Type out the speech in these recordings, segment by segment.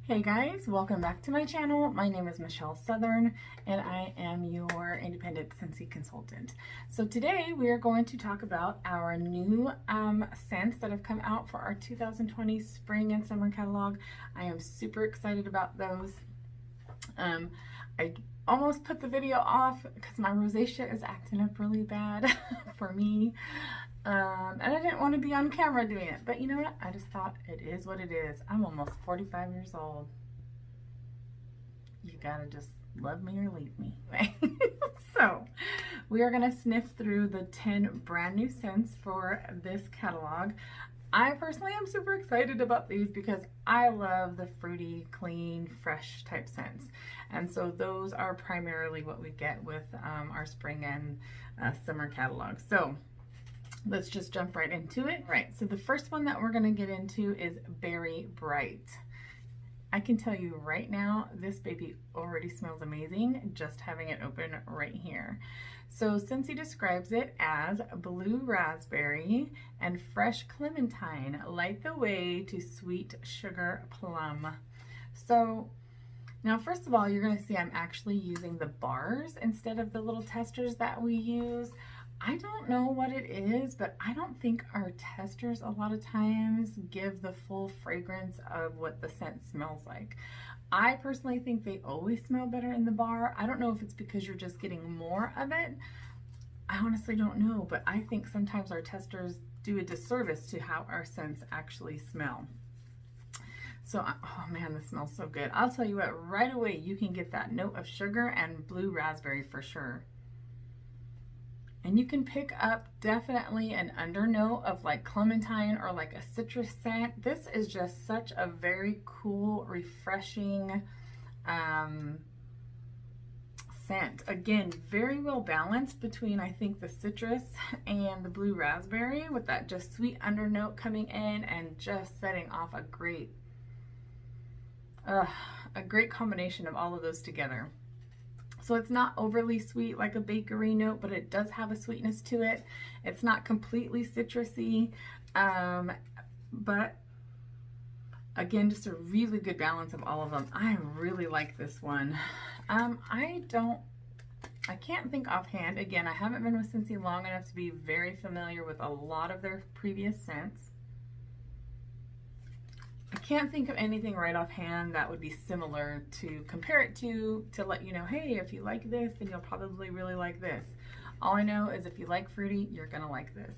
Hey guys, welcome back to my channel. My name is Michelle Southern and I am your independent Scentsy consultant. So today we are going to talk about our new scents that have come out for our 2020 spring and summer catalog. I am super excited about those. I almost put the video off because my rosacea is acting up really bad for me. And I didn't want to be on camera doing it, but you know what? I just thought it is what it is. I'm almost 45 years old. You gotta just love me or leave me. So we are gonna sniff through the 10 brand new scents for this catalog. I personally am super excited about these because I love the fruity, clean, fresh type scents. And so those are primarily what we get with our spring and summer catalog. So let's just jump right into it. Right, so the first one that we're gonna get into is Berry Bright. I can tell you right now, this baby already smells amazing, just having it open right here. So Scentsy describes it as blue raspberry and fresh clementine, light the way to sweet sugar plum. So now, first of all, you're gonna see I'm actually using the bars instead of the little testers that we use. I don't know what it is, but I don't think our testers a lot of times give the full fragrance of what the scent smells like. I personally think they always smell better in the bar. I don't know if it's because you're just getting more of it. I honestly don't know, but I think sometimes our testers do a disservice to how our scents actually smell. So, oh man, this smells so good. I'll tell you what, right away you can get that note of sugar and blue raspberry for sure. And you can pick up definitely an undernote of like clementine or like a citrus scent. This is just such a very cool, refreshing scent. Again, very well balanced between, I think, the citrus and the blue raspberry with that just sweet undernote coming in and just setting off a great combination of all of those together. So it's not overly sweet like a bakery note, but it does have a sweetness to it. It's not completely citrusy, but again, just a really good balance of all of them. I really like this one. I can't think offhand. Again, I haven't been with Scentsy long enough to be very familiar with a lot of their previous scents. I can't think of anything right offhand that would be similar to compare it to let you know, hey, if you like this, then you'll probably really like this. All I know is if you like fruity, you're gonna like this.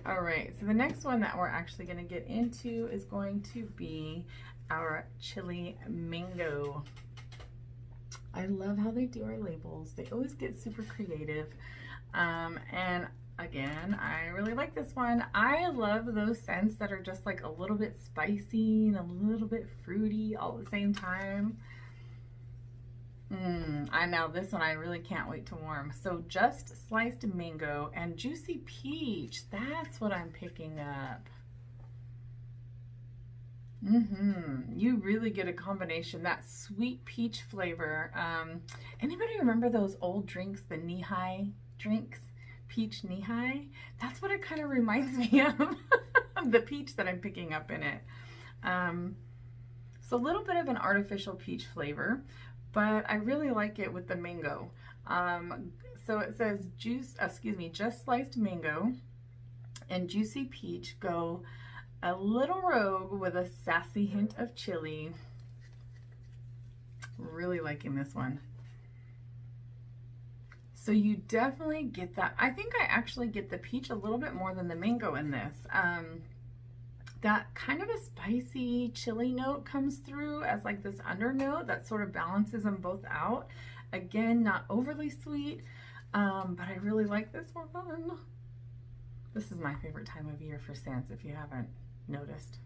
All right, so the next one that we're actually gonna get into is going to be our Chili Mango. I love how they do our labels. They always get super creative. And again, I really like this one. I love those scents that are just like a little bit spicy and a little bit fruity all at the same time. I know this one I really can't wait to warm. So just sliced mango and juicy peach. That's what I'm picking up. You really get a combination, that sweet peach flavor. Anybody remember those old drinks, the knee-high drinks? Peach knee-high? That's what it kind of reminds me of, the peach that I'm picking up in it. So a little bit of an artificial peach flavor, but I really like it with the mango. So it says just sliced mango and juicy peach go a little rogue with a sassy hint of chili. Really liking this one. So you definitely get that. I think I actually get the peach a little bit more than the mango in this. That kind of a spicy chili note comes through as like this undernote that sort of balances them both out. Again, not overly sweet, but I really like this one. This is my favorite time of year for scents, if you haven't noticed.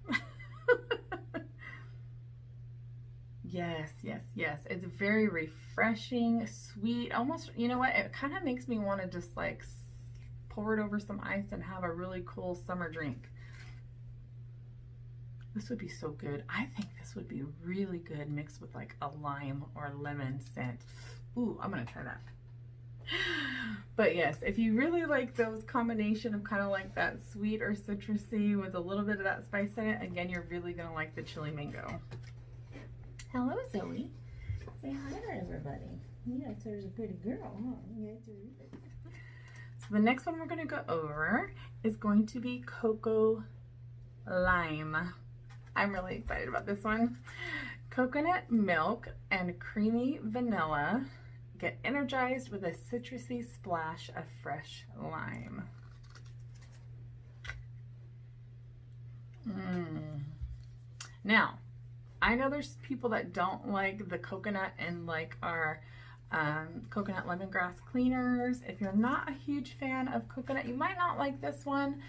Yes, yes, yes. It's very refreshing, sweet, almost, you know what? It kind of makes me want to just like pour it over some ice and have a really cool summer drink. This would be so good. I think this would be really good mixed with like a lime or lemon scent. Ooh, I'm gonna try that. But yes, if you really like those combination of kind of like that sweet or citrusy with a little bit of that spice in it, again, you're really gonna like the chili mango. Hello, Zoe. Say hi to everybody. Yes, there's a pretty girl, huh? Yes, there is. So the next one we're gonna go over is going to be Coco Lima. I'm really excited about this one. Coconut milk and creamy vanilla get energized with a citrusy splash of fresh lime. Now, I know there's people that don't like the coconut and like our coconut lemongrass cleaners. If you're not a huge fan of coconut, you might not like this one.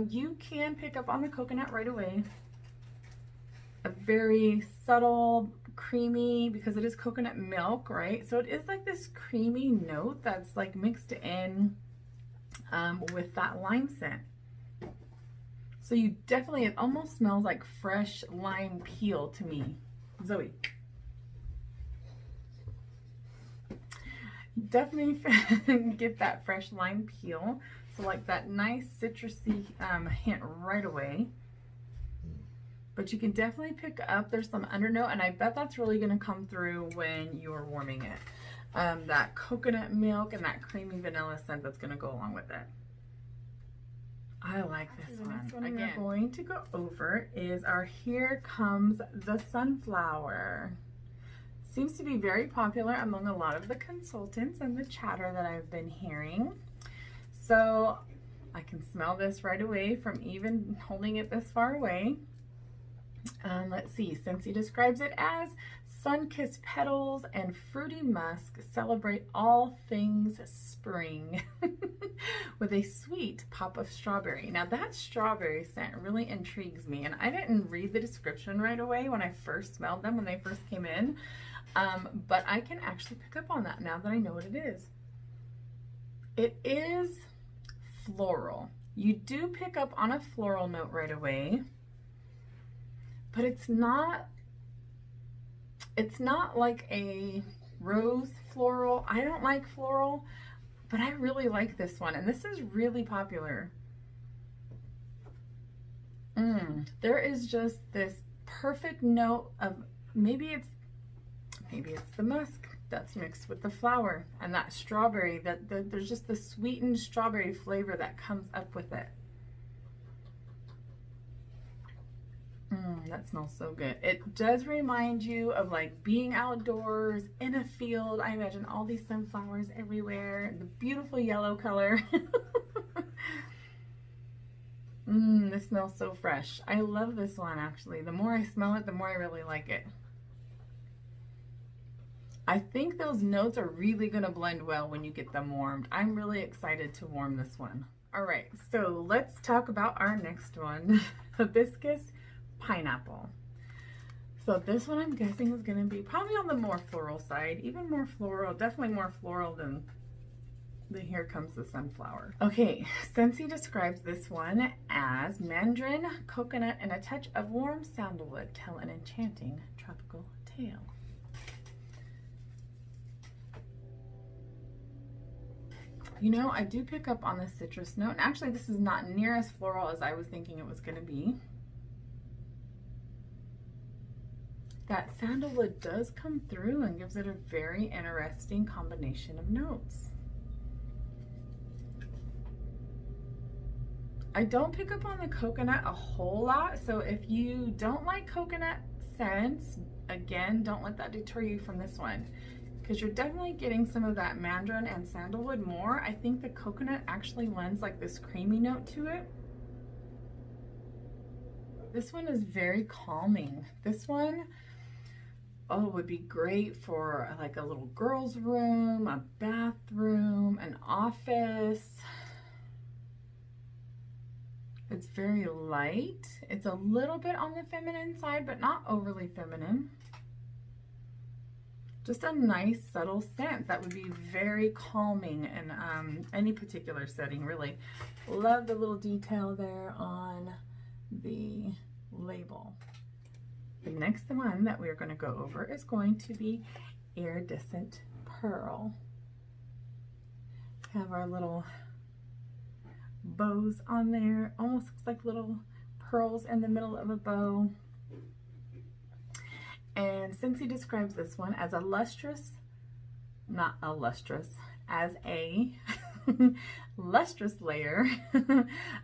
You can pick up on the coconut right away. A very subtle, creamy, because it is coconut milk, right? So it is like this creamy note that's like mixed in with that lime scent. So you definitely, it almost smells like fresh lime peel to me. Zoe. Definitely get that fresh lime peel. So like that nice citrusy hint right away. But you can definitely pick up, there's some undernote, and I bet that's really gonna come through when you're warming it. That coconut milk and that creamy vanilla scent that's gonna go along with it. I like this one. The next one we're going to go over is our Here Comes the Sunflower. Seems to be very popular among a lot of the consultants and the chatter that I've been hearing. So I can smell this right away from even holding it this far away. Let's see, Scentsy describes it as sun-kissed petals and fruity musk celebrate all things spring with a sweet pop of strawberry. Now that strawberry scent really intrigues me, and I didn't read the description right away when I first smelled them when they first came in, but I can actually pick up on that now that I know what it is. It is floral. You do pick up on a floral note right away, but it's not like a rose floral. I don't like floral, but I really like this one, and this is really popular. There is just this perfect note of maybe it's the musk that's mixed with the flower and that strawberry, there's just the sweetened strawberry flavor that comes up with it. That smells so good. It does remind you of like being outdoors in a field. I imagine all these sunflowers everywhere, the beautiful yellow color. This smells so fresh. I love this one actually. The more I smell it, the more I really like it. I think those notes are really gonna blend well when you get them warmed. I'm really excited to warm this one. All right, so let's talk about our next one, Hibiscus Pineapple. So this one I'm guessing is going to be probably on the more floral side, even more floral, definitely more floral than the Here Comes the Sunflower. Okay, Scentsy describes this one as mandarin, coconut, and a touch of warm sandalwood tell an enchanting tropical tale. You know, I do pick up on the citrus note, and actually this is not near as floral as I was thinking it was going to be. That sandalwood does come through and gives it a very interesting combination of notes. I don't pick up on the coconut a whole lot, so if you don't like coconut scents, again, don't let that deter you from this one, because you're definitely getting some of that mandarin and sandalwood more. I think the coconut actually lends like this creamy note to it. This one is very calming. This one, oh, would be great for like a little girl's room, a bathroom, an office. It's very light. It's a little bit on the feminine side, but not overly feminine. Just a nice subtle scent that would be very calming in any particular setting, really. Love the little detail there on the label. The next one that we're going to go over is going to be Iridescent Pearl. have our little bows on there. Almost looks like little pearls in the middle of a bow. And Scentsy describes this one as a lustrous, not a lustrous, as a lustrous layer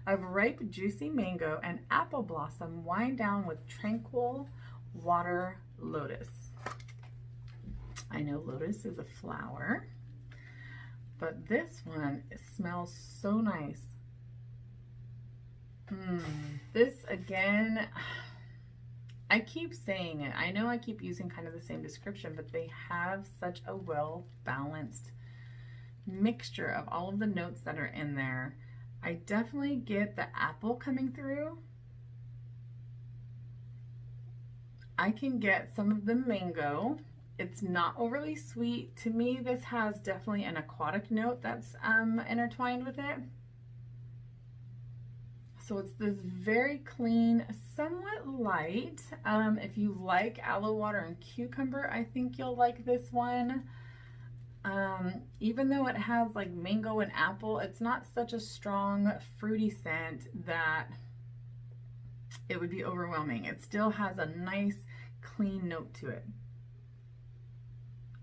of ripe, juicy mango and apple blossom wind down with tranquil water lotus. I know lotus is a flower, but this one smells so nice. This again, I keep saying it. I know I keep using kind of the same description, but they have such a well-balanced mixture of all of the notes that are in there. I definitely get the apple coming through. I can get some of the mango. It's not overly sweet. To me, this has definitely an aquatic note that's intertwined with it. So it's this very clean, somewhat light. If you like aloe water and cucumber, I think you'll like this one. Even though it has like mango and apple, it's not such a strong fruity scent that it would be overwhelming. It still has a nice clean note to it.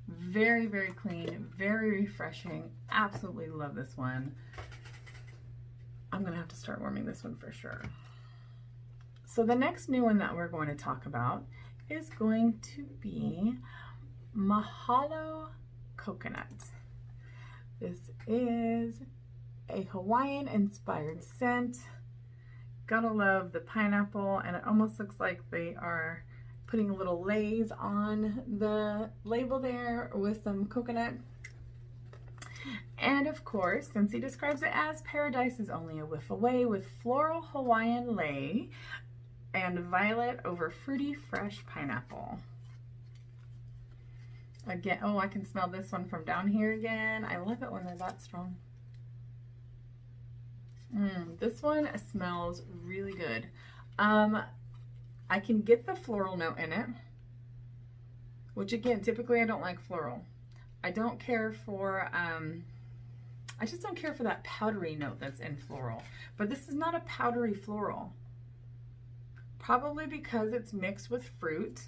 Very, very clean, very refreshing. Absolutely love this one. I'm gonna have to start warming this one for sure. So the next new one that we're going to talk about is going to be Mahalo Coconut. This is a Hawaiian inspired scent. Gotta love the pineapple, and it almost looks like they are putting little lays on the label there with some coconut. And of course, since he describes it as paradise is only a whiff away, with floral Hawaiian lei and violet over fruity fresh pineapple. Again, oh, I can smell this one from down here again. I love it when they're that strong. This one smells really good. I can get the floral note in it, which again, typically I don't like floral. I don't care for, I just don't care for that powdery note that's in floral. But this is not a powdery floral. Probably because it's mixed with fruit.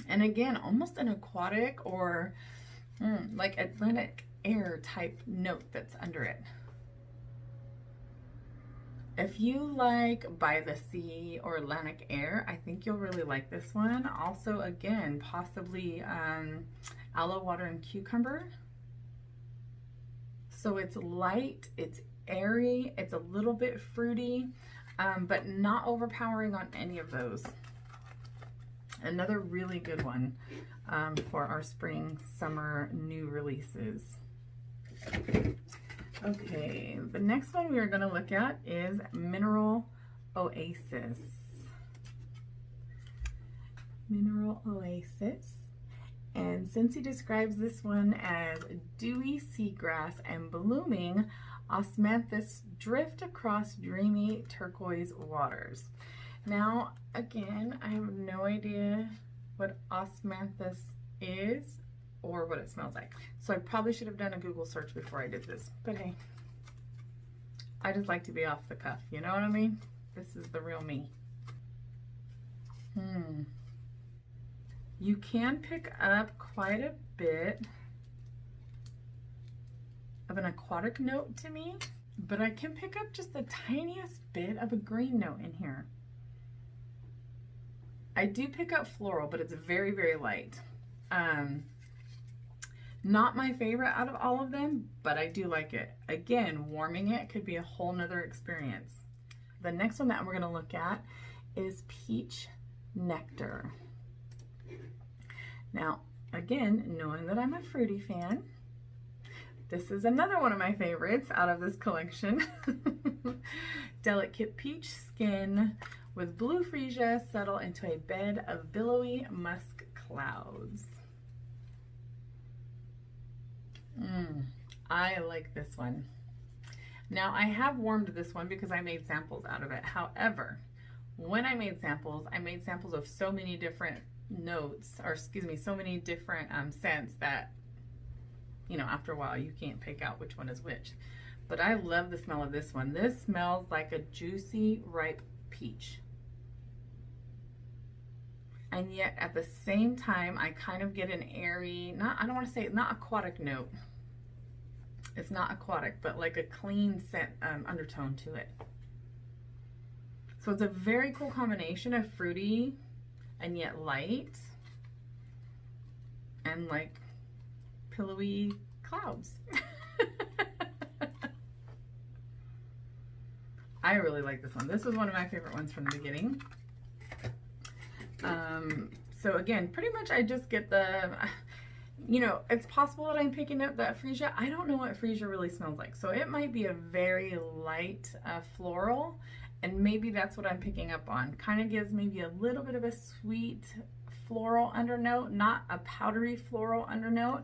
And again, almost an aquatic or like Atlantic air type note that's under it. If you like By the Sea or Atlantic air, I think you'll really like this one. Also, again, possibly aloe water and cucumber. So it's light, it's airy, it's a little bit fruity, but not overpowering on any of those. Another really good one for our spring, summer new releases. Okay, the next one we are going to look at is Mineral Oasis. Mineral Oasis. And Scentsy describes this one as dewy seagrass and blooming osmanthus drift across dreamy turquoise waters. Now, again, I have no idea what osmanthus is or what it smells like. So I probably should have done a Google search before I did this. But hey, I just like to be off the cuff, you know what I mean? This is the real me. You can pick up quite a bit of an aquatic note to me, but I can pick up just the tiniest bit of a green note in here. I do pick up floral, but it's very, very light. Not my favorite out of all of them, but I do like it. Again, warming it could be a whole nother experience. The next one that we're gonna look at is Peach Nectar. Now, again, knowing that I'm a fruity fan, this is another one of my favorites out of this collection. Delicate peach skin with blue freesia settle into a bed of billowy musk clouds. I like this one. Now, I have warmed this one because I made samples out of it. However, when I made samples of so many different notes, or excuse me, so many different scents that you know, after a while you can't pick out which one is which. But I love the smell of this one. This smells like a juicy, ripe peach. And yet at the same time, I kind of get an airy, I don't want to say, not aquatic note. It's not aquatic, but like a clean scent undertone to it. So it's a very cool combination of fruity and yet light and like pillowy clouds. I really like this one. This was one of my favorite ones from the beginning. So again, pretty much I just get the, you know, it's possible that I'm picking up that freesia. I don't know what freesia really smells like. So it might be a very light floral, and maybe that's what I'm picking up on. Kind of gives maybe a little bit of a sweet floral undernote, not a powdery floral undernote.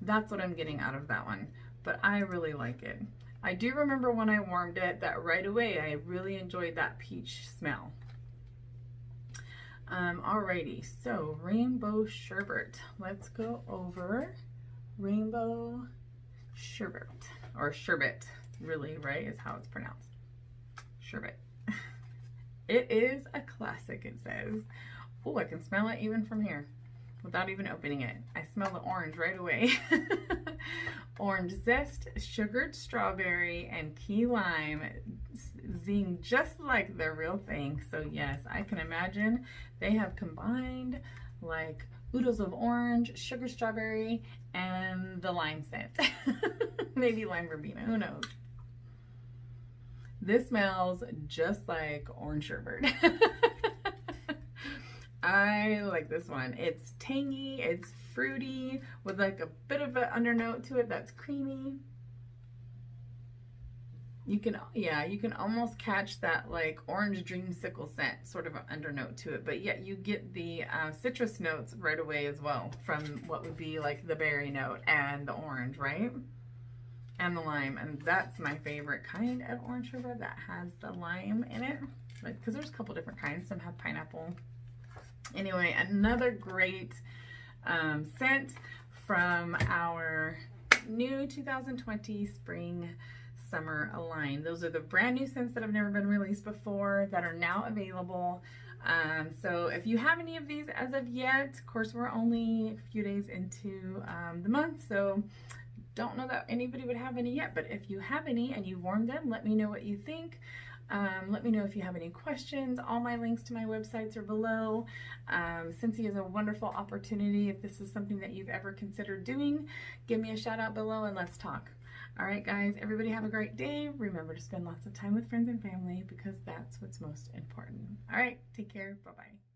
That's what I'm getting out of that one, but I really like it. I do remember when I warmed it that right away I really enjoyed that peach smell. Alrighty, so Rainbow Sherbet. Let's go over Rainbow Sherbet, or Sherbet, really, right, is how it's pronounced. Sherbet. It is a classic, it says. Oh, I can smell it even from here without even opening it. I smell the orange right away. Orange zest, sugared strawberry, and key lime zing just like the real thing. So yes, I can imagine they have combined like oodles of orange, sugar strawberry, and the lime scent. Maybe lime verbena, who knows? This smells just like orange sherbet. I like this one. It's tangy, it's fruity, with like a bit of an undernote to it that's creamy. You can, yeah, you can almost catch that like orange dreamsicle scent, sort of an undernote to it, but yet you get the citrus notes right away as well from what would be like the berry note and the orange, right? And the lime, and that's my favorite kind of orange sherbet that has the lime in it, because there's a couple different kinds. Some have pineapple. Anyway, another great scent from our new 2020 spring summer line. Those are the brand new scents that have never been released before that are now available. So if you have any of these as of yet, of course we're only a few days into the month, so don't know that anybody would have any yet, but if you have any and you warmed them, let me know what you think. Let me know if you have any questions. All my links to my websites are below. Scentsy is a wonderful opportunity. If this is something that you've ever considered doing, give me a shout out below and let's talk. All right, guys, everybody have a great day. Remember to spend lots of time with friends and family because that's what's most important. All right, take care. Bye-bye.